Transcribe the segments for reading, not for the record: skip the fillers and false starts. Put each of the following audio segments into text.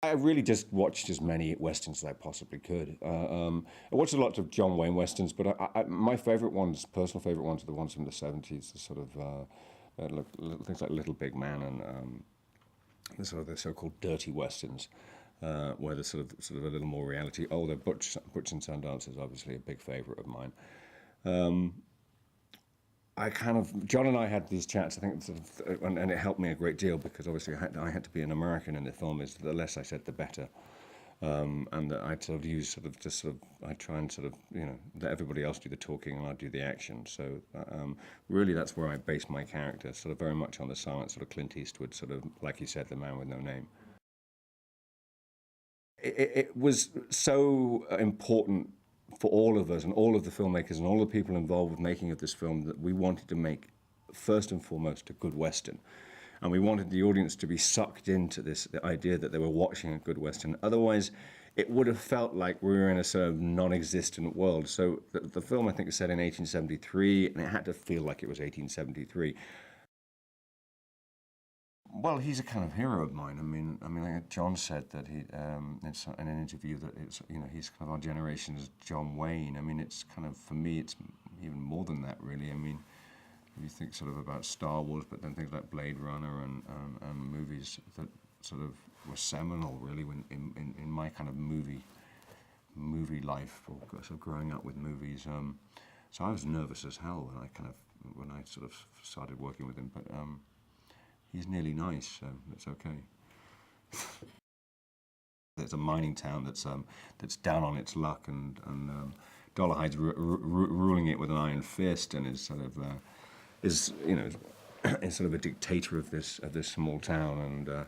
I really just watched as many westerns as I possibly could. I watched a lot of John Wayne westerns, but my favorite ones, personal favorite ones, are the ones from the '70s. The sort of things like Little Big Man and the so-called dirty westerns, where there's sort of a little more reality. Oh, the Butch and Sundance is obviously a big favorite of mine. John and I had these chats, I think, and it helped me a great deal because obviously I had to be an American in the film. Is the less I said, the better. And I sort of use I try and let everybody else do the talking and I do the action. So really, that's where I base my character, sort of very much on the silent sort of Clint Eastwood, sort of like you said, the man with no name. It was so important for all of us and all of the filmmakers and all the people involved with making of this film that we wanted to make, first and foremost, a good Western. And we wanted the audience to be sucked into the idea that they were watching a good Western. Otherwise, it would have felt like we were in a sort of non-existent world. So the film, I think, is set in 1873, and it had to feel like it was 1873. Well, he's a kind of hero of mine. I mean, John said that in an interview that he's kind of our generation's John Wayne. I mean, it's kind of, for me, it's even more than that, really. I mean, you think sort of about Star Wars, but then things like Blade Runner and movies that sort of were seminal, really, in my kind of movie life, or sort of growing up with movies. So I was nervous as hell when I sort of started working with him, but. He's nearly nice, so it's okay. It's a mining town that's down on its luck, and Dollarhide's ruling it with an iron fist, and is sort of is sort of a dictator of this small town, and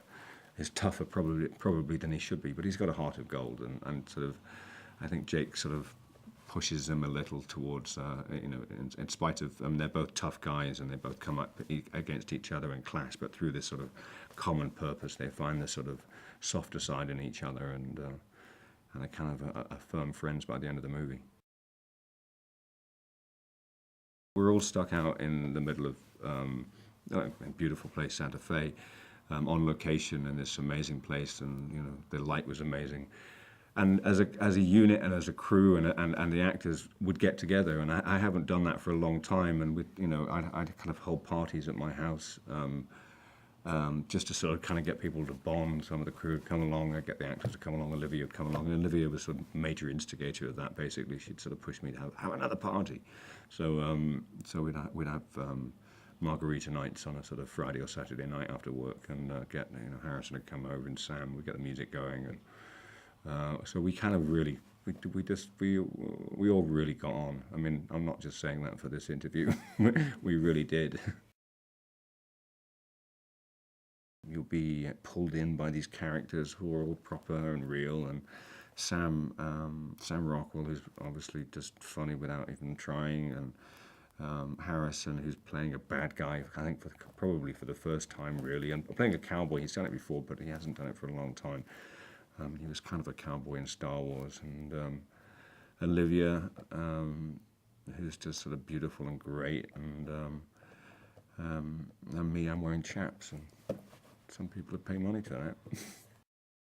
is tougher probably than he should be, but he's got a heart of gold, and sort of I think Jake sort of pushes him a little towards, in spite of, they're both tough guys and they both come up against each other and clash, but through this sort of common purpose, they find this sort of softer side in each other, and they're kind of are firm friends by the end of the movie. We're all stuck out in the middle of a beautiful place, Santa Fe, on location in this amazing place, and the light was amazing. And as a unit and as a crew and the actors would get together, and I haven't done that for a long time, and I'd kind of hold parties at my house just to sort of kind of get people to bond. Some of the crew would come along, I'd get the actors to come along, Olivia would come along, and Olivia was sort of major instigator of that. Basically, she'd sort of push me to have another party. So we'd have margarita nights on a sort of Friday or Saturday night after work, and get Harrison would come over and Sam would get the music going, and. So we kind of really, we all really got on. I mean, I'm not just saying that for this interview. We really did. You'll be pulled in by these characters who are all proper and real, and Sam Rockwell, who's obviously just funny without even trying, and Harrison, who's playing a bad guy, I think probably for the first time, really, and playing a cowboy. He's done it before, but he hasn't done it for a long time. He was kind of a cowboy in Star Wars, and Olivia, who's just sort of beautiful and great, and me, I'm wearing chaps, and some people have paid money for that.